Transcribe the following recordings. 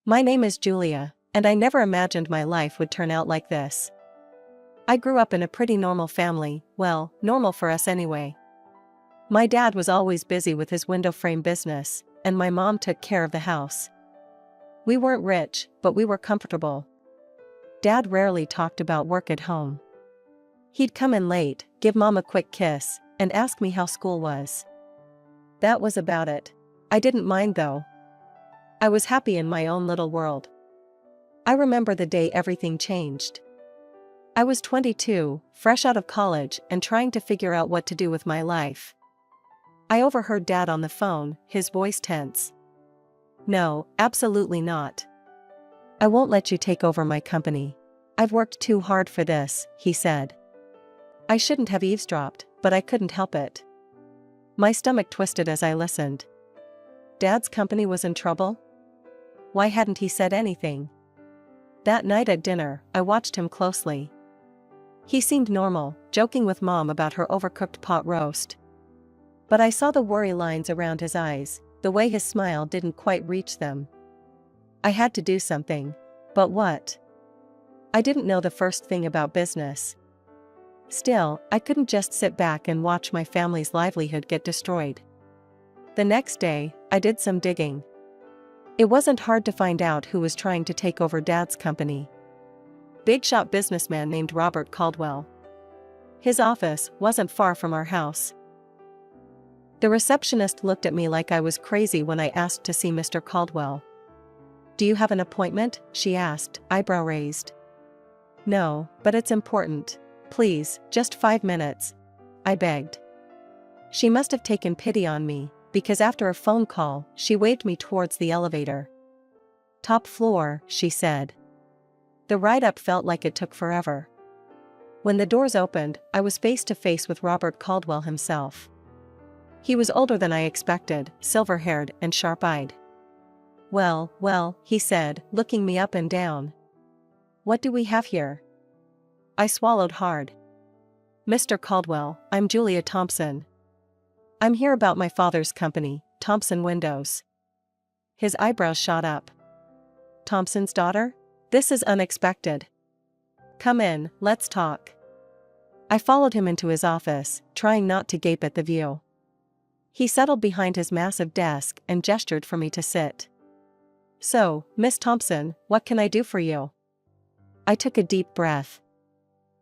My name is Julia, and I never imagined my life would turn out like this. I grew up in a pretty normal family, well, normal for us anyway. My dad was always busy with his window frame business, and my mom took care of the house. We weren't rich, but we were comfortable. Dad rarely talked about work at home. He'd come in late, give mom a quick kiss, and ask me how school was. That was about it. I didn't mind though. I was happy in my own little world. I remember the day everything changed. I was 22, fresh out of college and trying to figure out what to do with my life. I overheard Dad on the phone, his voice tense. "No, absolutely not. I won't let you take over my company. I've worked too hard for this," he said. I shouldn't have eavesdropped, but I couldn't help it. My stomach twisted as I listened. Dad's company was in trouble? Why hadn't he said anything? That night at dinner, I watched him closely. He seemed normal, joking with Mom about her overcooked pot roast. But I saw the worry lines around his eyes, the way his smile didn't quite reach them. I had to do something. But what? I didn't know the first thing about business. Still, I couldn't just sit back and watch my family's livelihood get destroyed. The next day, I did some digging. It wasn't hard to find out who was trying to take over Dad's company. Big shot businessman named Robert Caldwell. His office wasn't far from our house. The receptionist looked at me like I was crazy when I asked to see Mr. Caldwell. "Do you have an appointment?" she asked, eyebrow raised. "No, but it's important. Please, just 5 minutes," I begged. She must have taken pity on me, because after a phone call, she waved me towards the elevator. "Top floor," she said. The ride up felt like it took forever. When the doors opened, I was face to face with Robert Caldwell himself. He was older than I expected, silver-haired and sharp-eyed. Well, he said, looking me up and down. "What do we have here?" I swallowed hard. "Mr. Caldwell, I'm Julia Thompson. I'm here about my father's company, Thompson Windows." His eyebrows shot up. "Thompson's daughter? This is unexpected. Come in, let's talk." I followed him into his office, trying not to gape at the view. He settled behind his massive desk and gestured for me to sit. "So, Miss Thompson, what can I do for you?" I took a deep breath.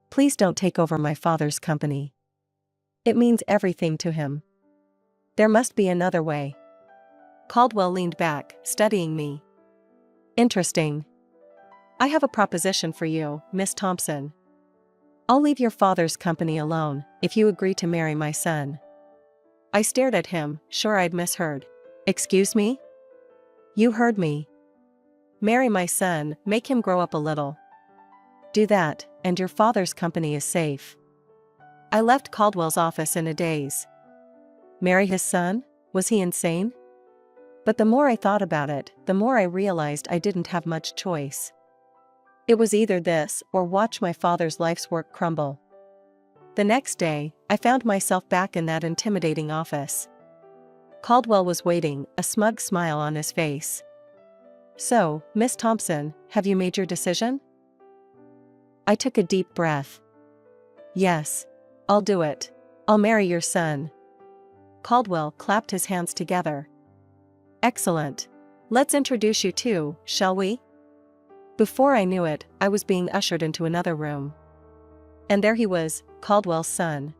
"Please don't take over my father's company. It means everything to him. There must be another way." Caldwell leaned back, studying me. "Interesting. I have a proposition for you, Miss Thompson. I'll leave your father's company alone, if you agree to marry my son." I stared at him, sure I'd misheard. "Excuse me?" "You heard me. Marry my son, make him grow up a little. Do that, and your father's company is safe." I left Caldwell's office in a daze. Marry his son? Was he insane? But the more I thought about it, the more I realized I didn't have much choice. It was either this, or watch my father's life's work crumble. The next day, I found myself back in that intimidating office. Caldwell was waiting, a smug smile on his face. "So, Miss Thompson, have you made your decision?" I took a deep breath. "Yes. I'll do it. I'll marry your son." Caldwell clapped his hands together. "Excellent. Let's introduce you two, shall we?" Before I knew it, I was being ushered into another room. And there he was, Caldwell's son.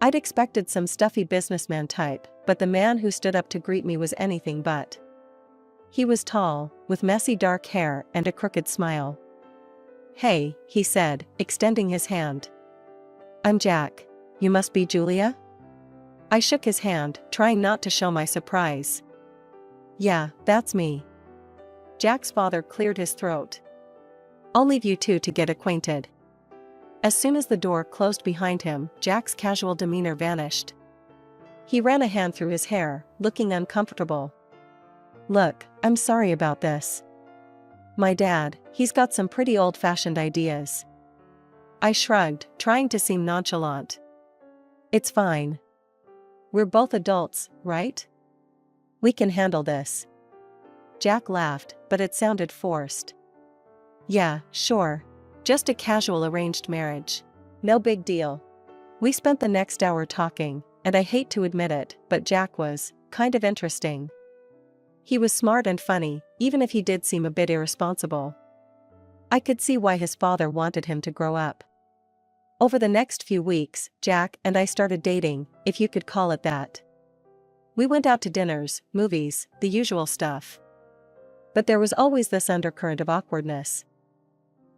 I'd expected some stuffy businessman type, but the man who stood up to greet me was anything but. He was tall, with messy dark hair and a crooked smile. "Hey," he said, extending his hand. "I'm Jack. You must be Julia?" I shook his hand, trying not to show my surprise. "Yeah, that's me." Jack's father cleared his throat. "I'll leave you two to get acquainted." As soon as the door closed behind him, Jack's casual demeanor vanished. He ran a hand through his hair, looking uncomfortable. "Look, I'm sorry about this. My dad, he's got some pretty old-fashioned ideas." I shrugged, trying to seem nonchalant. "It's fine. We're both adults, right? We can handle this." Jack laughed, but it sounded forced. Yeah, sure. Just a casual arranged marriage. No big deal. We spent the next hour talking, and I hate to admit it, but Jack was kind of interesting. He was smart and funny, even if he did seem a bit irresponsible. I could see why his father wanted him to grow up. Over the next few weeks, Jack and I started dating, if you could call it that. We went out to dinners, movies, the usual stuff. But there was always this undercurrent of awkwardness.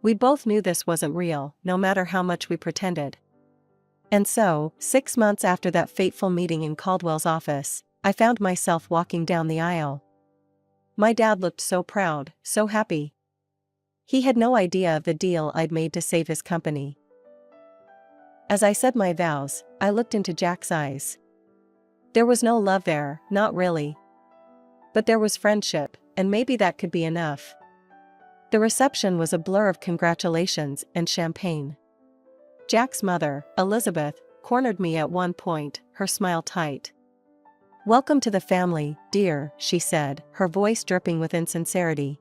We both knew this wasn't real, no matter how much we pretended. And so, 6 months after that fateful meeting in Caldwell's office, I found myself walking down the aisle. My dad looked so proud, so happy. He had no idea of the deal I'd made to save his company. As I said my vows, I looked into Jack's eyes. There was no love there, not really. But there was friendship, and maybe that could be enough. The reception was a blur of congratulations and champagne. Jack's mother, Elizabeth, cornered me at one point, her smile tight. "Welcome to the family, dear," she said, her voice dripping with insincerity.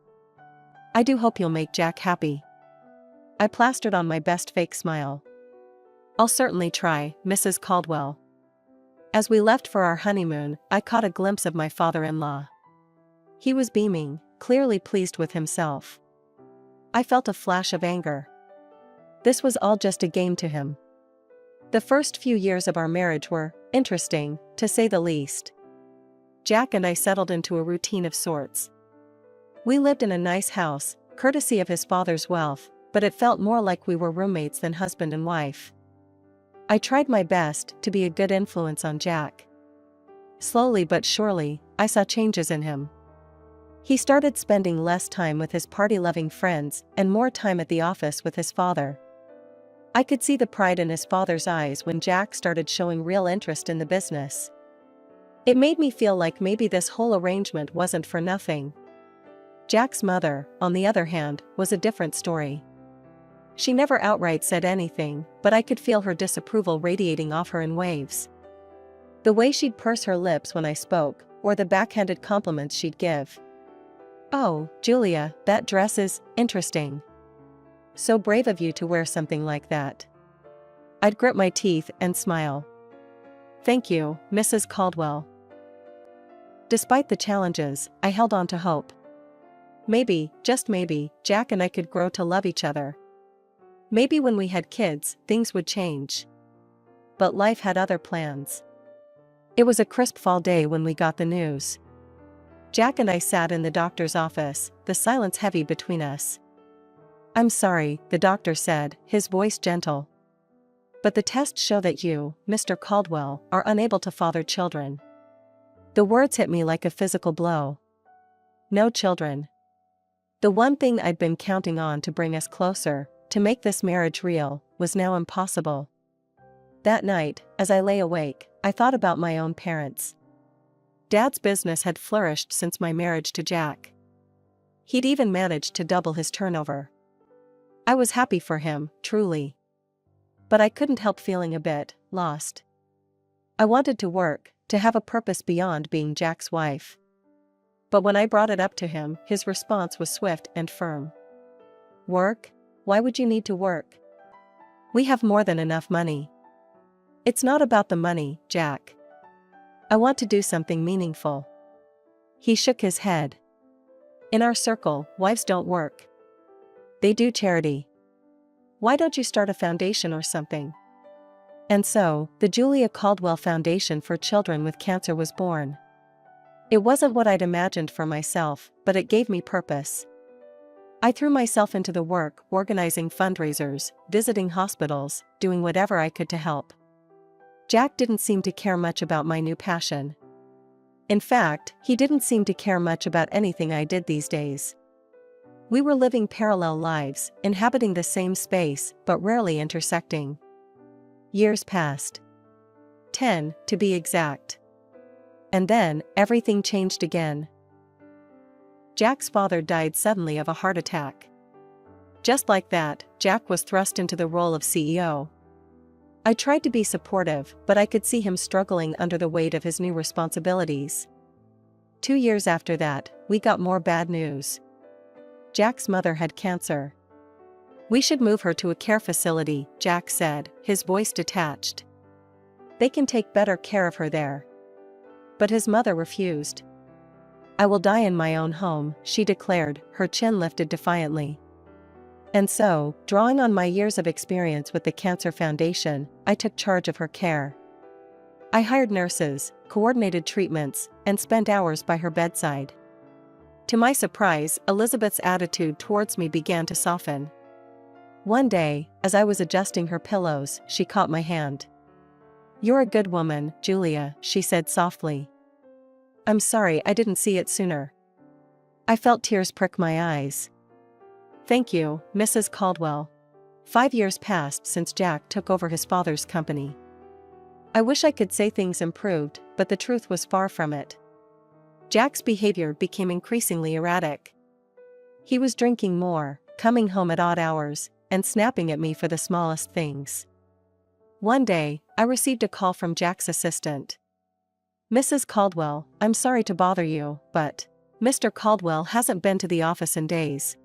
"I do hope you'll make Jack happy." I plastered on my best fake smile. "I'll certainly try, Mrs. Caldwell." As we left for our honeymoon, I caught a glimpse of my father-in-law. He was beaming, clearly pleased with himself. I felt a flash of anger. This was all just a game to him. The first few years of our marriage were interesting, to say the least. Jack and I settled into a routine of sorts. We lived in a nice house, courtesy of his father's wealth, but it felt more like we were roommates than husband and wife. I tried my best to be a good influence on Jack. Slowly but surely, I saw changes in him. He started spending less time with his party-loving friends and more time at the office with his father. I could see the pride in his father's eyes when Jack started showing real interest in the business. It made me feel like maybe this whole arrangement wasn't for nothing. Jack's mother, on the other hand, was a different story. She never outright said anything, but I could feel her disapproval radiating off her in waves. The way she'd purse her lips when I spoke, or the backhanded compliments she'd give. "Oh, Julia, that dress is interesting. So brave of you to wear something like that." I'd grit my teeth and smile. "Thank you, Mrs. Caldwell." Despite the challenges, I held on to hope. Maybe, just maybe, Jack and I could grow to love each other. Maybe when we had kids, things would change. But life had other plans. It was a crisp fall day when we got the news. Jack and I sat in the doctor's office, the silence heavy between us. "I'm sorry," the doctor said, his voice gentle. "But the tests show that you, Mr. Caldwell, are unable to father children." The words hit me like a physical blow. No children. The one thing I'd been counting on to bring us closer, to make this marriage real, was now impossible. That night, as I lay awake, I thought about my own parents. Dad's business had flourished since my marriage to Jack. He'd even managed to double his turnover. I was happy for him, truly. But I couldn't help feeling a bit lost. I wanted to work, to have a purpose beyond being Jack's wife. But when I brought it up to him, his response was swift and firm. "Work? Why would you need to work? We have more than enough money." "It's not about the money, Jack. I want to do something meaningful." He shook his head. "In our circle, wives don't work. They do charity. Why don't you start a foundation or something?" And so, the Julia Caldwell Foundation for Children with Cancer was born. It wasn't what I'd imagined for myself, but it gave me purpose. I threw myself into the work, organizing fundraisers, visiting hospitals, doing whatever I could to help. Jack didn't seem to care much about my new passion. In fact, he didn't seem to care much about anything I did these days. We were living parallel lives, inhabiting the same space, but rarely intersecting. Years passed. 10, to be exact. And then, everything changed again. Jack's father died suddenly of a heart attack. Just like that, Jack was thrust into the role of CEO. I tried to be supportive, but I could see him struggling under the weight of his new responsibilities. 2 years after that, we got more bad news. Jack's mother had cancer. We should move her to a care facility, Jack said, his voice detached. They can take better care of her there. But his mother refused. I will die in my own home, she declared, her chin lifted defiantly. And so, drawing on my years of experience with the Cancer Foundation, I took charge of her care. I hired nurses, coordinated treatments, and spent hours by her bedside. To my surprise, Elizabeth's attitude towards me began to soften. One day, as I was adjusting her pillows, she caught my hand. "You're a good woman, Julia," she said softly. "I'm sorry I didn't see it sooner." I felt tears prick my eyes. "Thank you, Mrs. Caldwell." 5 years passed since Jack took over his father's company. I wish I could say things improved, but the truth was far from it. Jack's behavior became increasingly erratic. He was drinking more, coming home at odd hours, and snapping at me for the smallest things. One day, I received a call from Jack's assistant. "Mrs. Caldwell, I'm sorry to bother you, but Mr. Caldwell hasn't been to the office in days.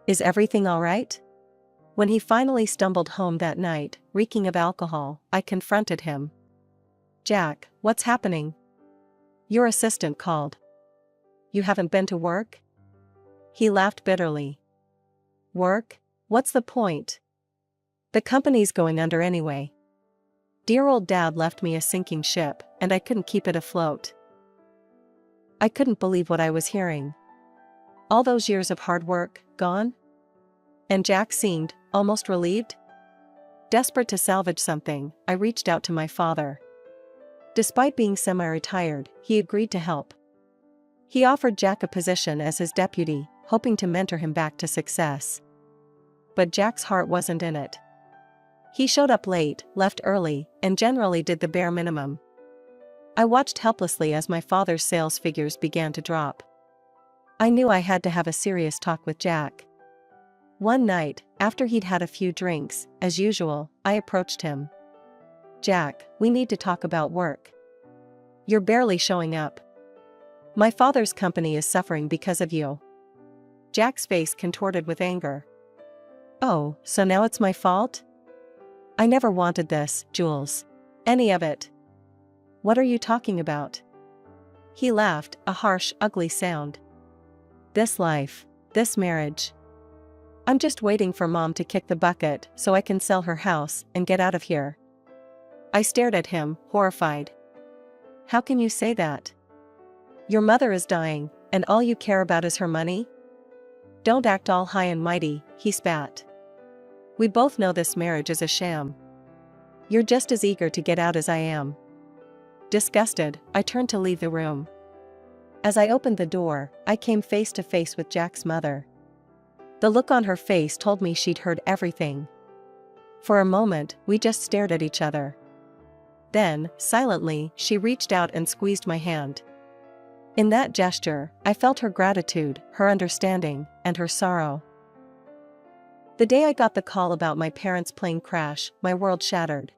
Is everything all right?" When he finally stumbled home that night, reeking of alcohol, I confronted him. "Jack, what's happening?" "Your assistant called." "You haven't been to work?" He laughed bitterly. "Work? What's the point? The company's going under anyway. Dear old Dad left me a sinking ship, and I couldn't keep it afloat." I couldn't believe what I was hearing. All those years of hard work, gone? And Jack seemed almost relieved. Desperate to salvage something, I reached out to my father. Despite being semi-retired, he agreed to help. He offered Jack a position as his deputy, hoping to mentor him back to success. But Jack's heart wasn't in it. He showed up late, left early, and generally did the bare minimum. I watched helplessly as my father's sales figures began to drop. I knew I had to have a serious talk with Jack. One night, after he'd had a few drinks, as usual, I approached him. "Jack, we need to talk about work. You're barely showing up. My father's company is suffering because of you." Jack's face contorted with anger. "Oh, so now it's my fault? I never wanted this, Jules. Any of it." "What are you talking about?" He laughed, a harsh, ugly sound. "This life. This marriage. I'm just waiting for Mom to kick the bucket so I can sell her house and get out of here." I stared at him, horrified. "How can you say that? Your mother is dying, and all you care about is her money? Don't act all high and mighty," he spat. "We both know this marriage is a sham. You're just as eager to get out as I am." Disgusted, I turned to leave the room. As I opened the door, I came face to face with Jack's mother. The look on her face told me she'd heard everything. For a moment, we just stared at each other. Then, silently, she reached out and squeezed my hand. In that gesture, I felt her gratitude, her understanding, and her sorrow. The day I got the call about my parents' plane crash, my world shattered.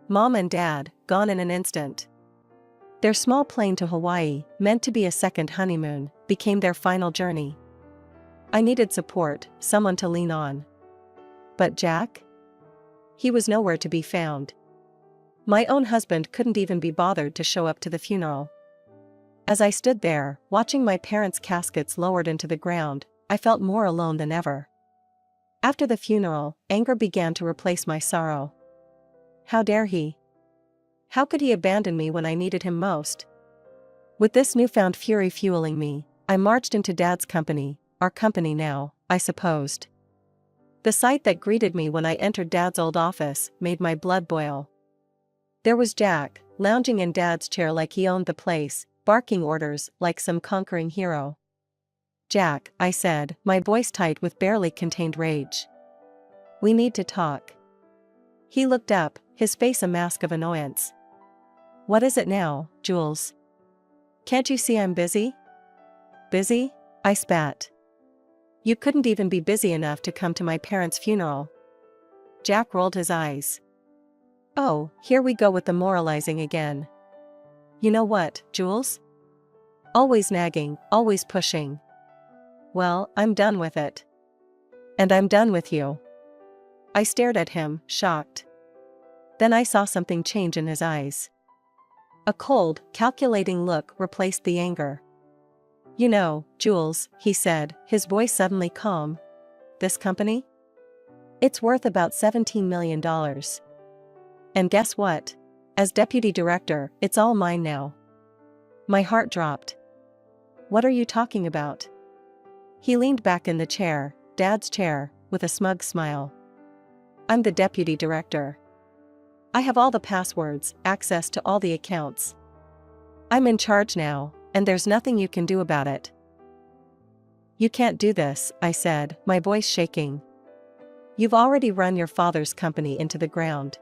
Mom and Dad, gone in an instant. Their small plane to Hawaii, meant to be a second honeymoon, became their final journey. I needed support, someone to lean on. But Jack? He was nowhere to be found. My own husband couldn't even be bothered to show up to the funeral. As I stood there, watching my parents' caskets lowered into the ground, I felt more alone than ever. After the funeral, anger began to replace my sorrow. How dare he? How could he abandon me when I needed him most? With this newfound fury fueling me, I marched into Dad's company, our company now, I supposed. The sight that greeted me when I entered Dad's old office made my blood boil. There was Jack, lounging in Dad's chair like he owned the place, barking orders like some conquering hero. "Jack," I said, my voice tight with barely contained rage. "We need to talk." He looked up, his face a mask of annoyance. "What is it now, Jules? Can't you see I'm busy?" "Busy?" I spat. "You couldn't even be busy enough to come to my parents' funeral." Jack rolled his eyes. "Oh, here we go with the moralizing again. You know what, Jules? Always nagging, always pushing. Well, I'm done with it. And I'm done with you. I stared at him, shocked. Then I saw something change in his eyes. A cold, calculating look replaced the anger. You know, Jules, he said, his voice suddenly calm. This company? It's worth about $17 million. And guess what? As deputy director, it's all mine now. My heart dropped. What are you talking about? He leaned back in the chair, Dad's chair, with a smug smile. I'm the deputy director. I have all the passwords, access to all the accounts. I'm in charge now, and there's nothing you can do about it. You can't do this, I said, my voice shaking. You've already run your father's company into the ground.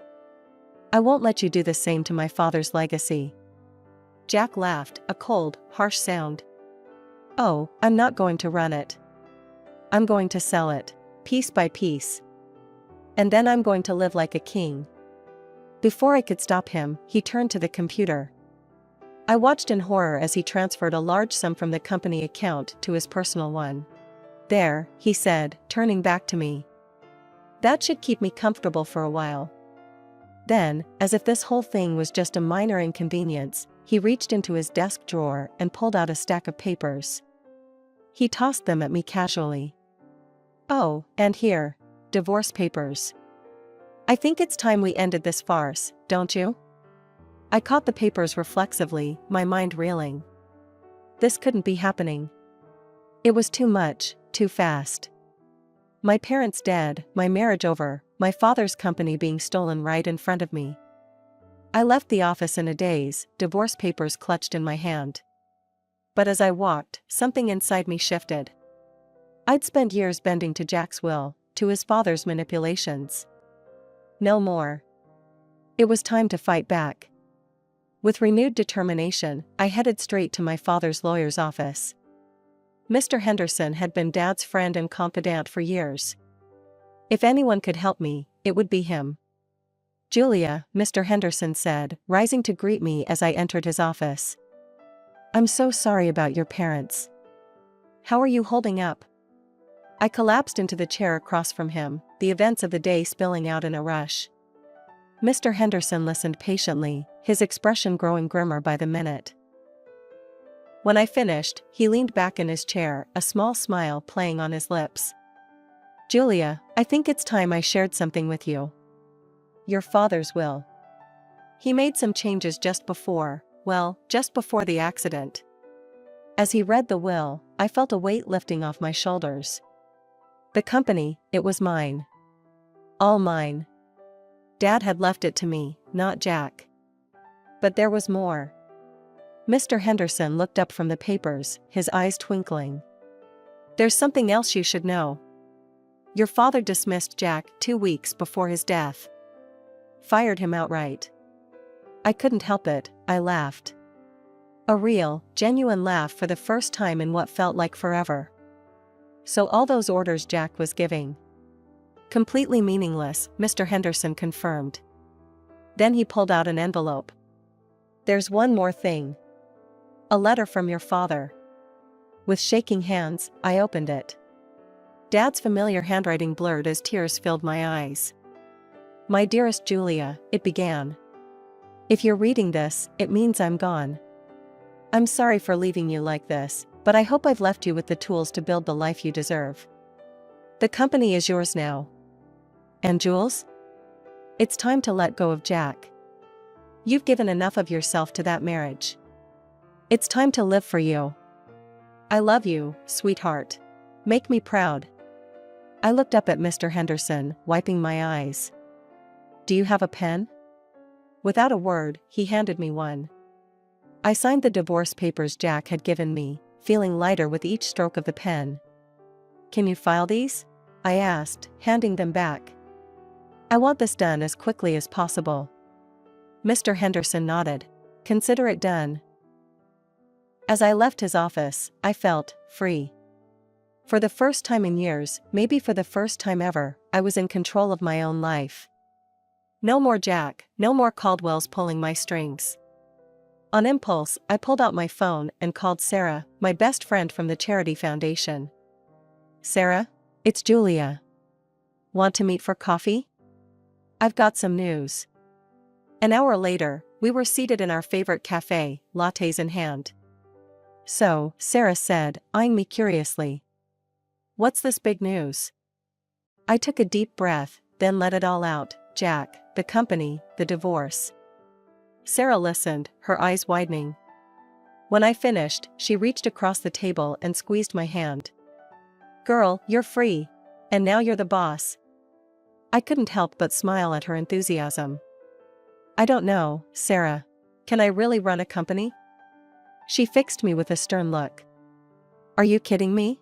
I won't let you do the same to my father's legacy. Jack laughed, a cold, harsh sound. Oh, I'm not going to run it. I'm going to sell it, piece by piece. And then I'm going to live like a king. Before I could stop him, he turned to the computer. I watched in horror as he transferred a large sum from the company account to his personal one. There, he said, turning back to me. That should keep me comfortable for a while. Then, as if this whole thing was just a minor inconvenience, he reached into his desk drawer and pulled out a stack of papers. He tossed them at me casually. Oh, and here, divorce papers. I think it's time we ended this farce, don't you? I caught the papers reflexively, my mind reeling. This couldn't be happening. It was too much, too fast. My parents dead, my marriage over, my father's company being stolen right in front of me. I left the office in a daze, divorce papers clutched in my hand. But as I walked, something inside me shifted. I'd spent years bending to Jack's will, to his father's manipulations. No more. It was time to fight back. With renewed determination, I headed straight to my father's lawyer's office. Mr. Henderson had been Dad's friend and confidant for years. If anyone could help me, it would be him. Julia, Mr. Henderson said, rising to greet me as I entered his office. I'm so sorry about your parents. How are you holding up? I collapsed into the chair across from him, the events of the day spilling out in a rush. Mr. Henderson listened patiently, his expression growing grimmer by the minute. When I finished, he leaned back in his chair, a small smile playing on his lips. Julia, I think it's time I shared something with you. Your father's will. He made some changes just before the accident. As he read the will, I felt a weight lifting off my shoulders. The company, it was mine. All mine. Dad had left it to me, not Jack. But there was more. Mr. Henderson looked up from the papers, his eyes twinkling. There's something else you should know. Your father dismissed Jack 2 weeks before his death. Fired him outright. I couldn't help it, I laughed. A real, genuine laugh for the first time in what felt like forever. So all those orders Jack was giving. Completely meaningless, Mr. Henderson confirmed. Then he pulled out an envelope. There's one more thing. A letter from your father. With shaking hands, I opened it. Dad's familiar handwriting blurred as tears filled my eyes. My dearest Julia, it began. If you're reading this, it means I'm gone. I'm sorry for leaving you like this, but I hope I've left you with the tools to build the life you deserve. The company is yours now. And Jules? It's time to let go of Jack. You've given enough of yourself to that marriage. It's time to live for you. I love you, sweetheart. Make me proud. I looked up at Mr. Henderson, wiping my eyes. Do you have a pen? Without a word, he handed me one. I signed the divorce papers Jack had given me, feeling lighter with each stroke of the pen. Can you file these? I asked, handing them back. I want this done as quickly as possible. Mr. Henderson nodded. Consider it done. As I left his office, I felt free. For the first time in years, maybe for the first time ever, I was in control of my own life. No more Jack, no more Caldwells pulling my strings. On impulse, I pulled out my phone and called Sarah, my best friend from the charity foundation. Sarah? It's Julia. Want to meet for coffee? I've got some news. An hour later, we were seated in our favorite cafe, lattes in hand. So, Sarah said, eyeing me curiously. What's this big news? I took a deep breath, then let it all out. Jack, the company, the divorce. Sarah listened, her eyes widening. When I finished, she reached across the table and squeezed my hand. Girl, you're free. And now you're the boss. I couldn't help but smile at her enthusiasm. I don't know, Sarah. Can I really run a company? She fixed me with a stern look. Are you kidding me?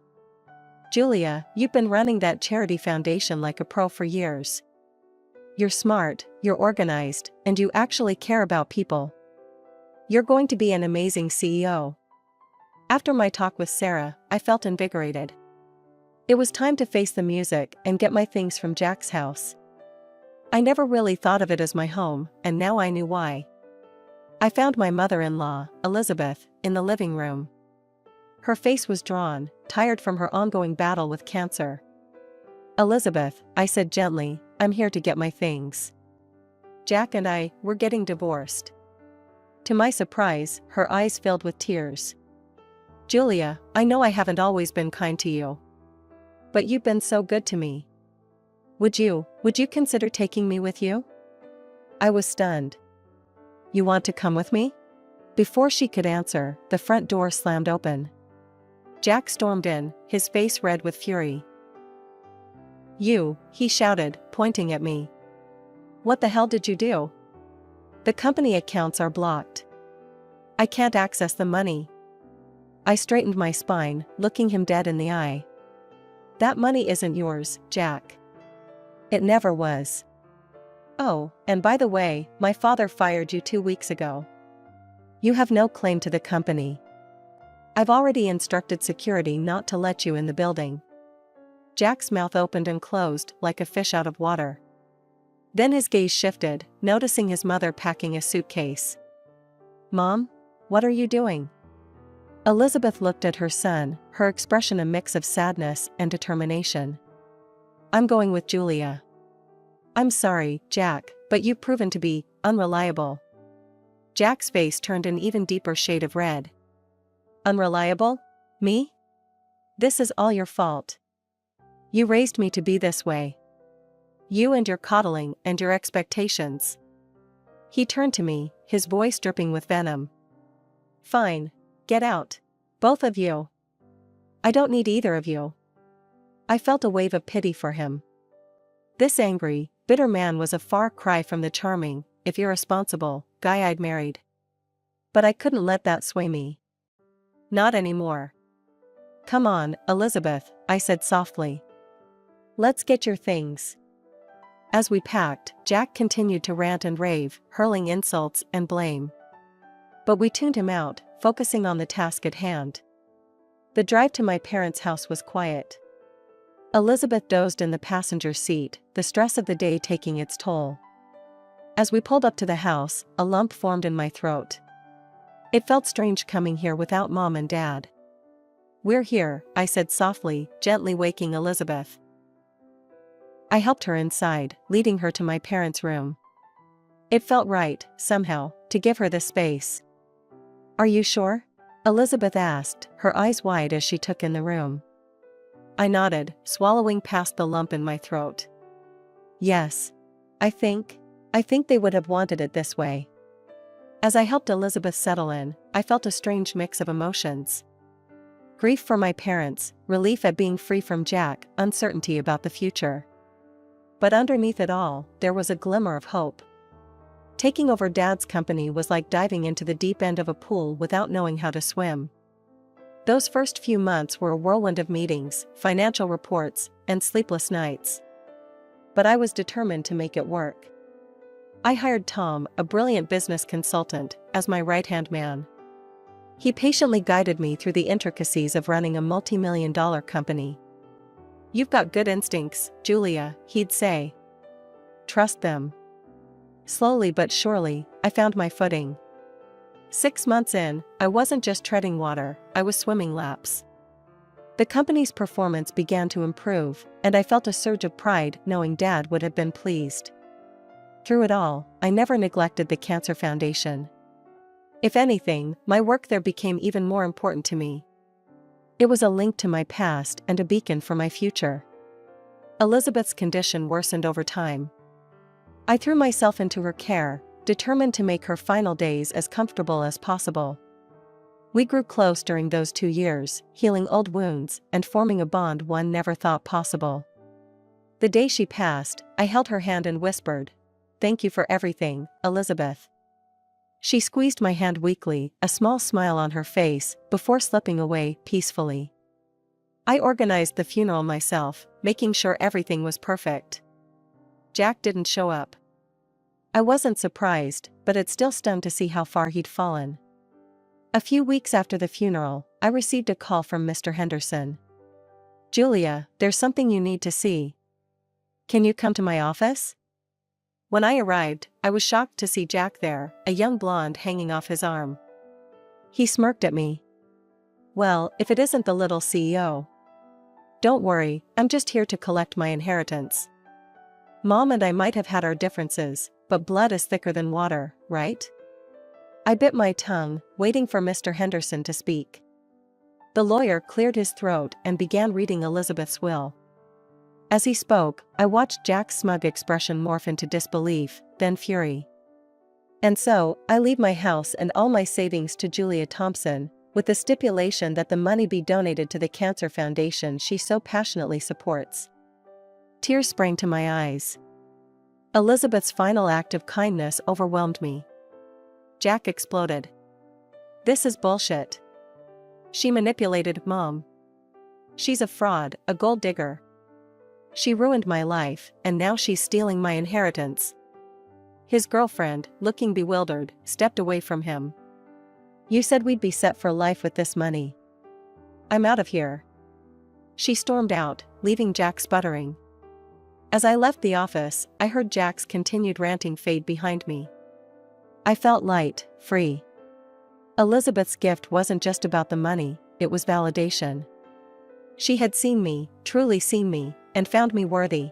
Julia, you've been running that charity foundation like a pro for years. You're smart, you're organized, and you actually care about people. You're going to be an amazing CEO. After my talk with Sarah, I felt invigorated. It was time to face the music and get my things from Jack's house. I never really thought of it as my home, and now I knew why. I found my mother-in-law, Elizabeth, in the living room. Her face was drawn, tired from her ongoing battle with cancer. Elizabeth, I said gently, I'm here to get my things. Jack and I, we're getting divorced. To my surprise, her eyes filled with tears. Julia, I know I haven't always been kind to you. But you've been so good to me. Would you consider taking me with you? I was stunned. You want to come with me? Before she could answer, the front door slammed open. Jack stormed in, his face red with fury. You, he shouted, pointing at me. What the hell did you do? The company accounts are blocked. I can't access the money. I straightened my spine, looking him dead in the eye. That money isn't yours, Jack. It never was. Oh, and by the way, my father fired you 2 weeks ago. You have no claim to the company. I've already instructed security not to let you in the building. Jack's mouth opened and closed like a fish out of water. Then his gaze shifted, noticing his mother packing a suitcase. Mom? What are you doing? Elizabeth looked at her son, her expression a mix of sadness and determination. I'm going with Julia. I'm sorry, Jack, but you've proven to be unreliable. Jack's face turned an even deeper shade of red. Unreliable? Me? This is all your fault. You raised me to be this way. You and your coddling and your expectations. He turned to me, his voice dripping with venom. Fine. Get out. Both of you. I don't need either of you. I felt a wave of pity for him. This angry, bitter man was a far cry from the charming, if irresponsible, guy I'd married. But I couldn't let that sway me. Not anymore. Come on, Elizabeth, I said softly. Let's get your things. As we packed, Jack continued to rant and rave, hurling insults and blame. But we tuned him out, focusing on the task at hand. The drive to my parents' house was quiet. Elizabeth dozed in the passenger seat, the stress of the day taking its toll. As we pulled up to the house, a lump formed in my throat. It felt strange coming here without Mom and Dad. We're here, I said softly, gently waking Elizabeth. I helped her inside, leading her to my parents' room. It felt right, somehow, to give her this space. Are you sure? Elizabeth asked, her eyes wide as she took in the room. I nodded, swallowing past the lump in my throat. Yes. I think they would have wanted it this way. As I helped Elizabeth settle in, I felt a strange mix of emotions. Grief for my parents, relief at being free from Jack, uncertainty about the future. But underneath it all, there was a glimmer of hope. Taking over Dad's company was like diving into the deep end of a pool without knowing how to swim. Those first few months were a whirlwind of meetings, financial reports, and sleepless nights. But I was determined to make it work. I hired Tom, a brilliant business consultant, as my right-hand man. He patiently guided me through the intricacies of running a multi-million-dollar company. You've got good instincts, Julia, he'd say. Trust them. Slowly but surely, I found my footing. 6 months in, I wasn't just treading water, I was swimming laps. The company's performance began to improve, and I felt a surge of pride knowing Dad would have been pleased. Through it all, I never neglected the Cancer Foundation. If anything, my work there became even more important to me. It was a link to my past and a beacon for my future. Elizabeth's condition worsened over time. I threw myself into her care, determined to make her final days as comfortable as possible. We grew close during those 2 years, healing old wounds and forming a bond one never thought possible. The day she passed, I held her hand and whispered, "Thank you for everything, Elizabeth." She squeezed my hand weakly, a small smile on her face, before slipping away peacefully. I organized the funeral myself, making sure everything was perfect. Jack didn't show up. I wasn't surprised, but it still stung to see how far he'd fallen. A few weeks after the funeral, I received a call from Mr. Henderson. "Julia, there's something you need to see. Can you come to my office?" When I arrived, I was shocked to see Jack there, a young blonde hanging off his arm. He smirked at me. "Well, if it isn't the little CEO. Don't worry, I'm just here to collect my inheritance. Mom and I might have had our differences, but blood is thicker than water, right?" I bit my tongue, waiting for Mr. Henderson to speak. The lawyer cleared his throat and began reading Elizabeth's will. As he spoke, I watched Jack's smug expression morph into disbelief, then fury. "And so, I leave my house and all my savings to Julia Thompson, with the stipulation that the money be donated to the Cancer Foundation she so passionately supports." Tears sprang to my eyes. Elizabeth's final act of kindness overwhelmed me. Jack exploded. "This is bullshit. She manipulated Mom. She's a fraud, a gold digger. She ruined my life, and now she's stealing my inheritance." His girlfriend, looking bewildered, stepped away from him. "You said we'd be set for life with this money. I'm out of here." She stormed out, leaving Jack sputtering. As I left the office, I heard Jack's continued ranting fade behind me. I felt light, free. Elizabeth's gift wasn't just about the money, it was validation. She had seen me, truly seen me, and found me worthy.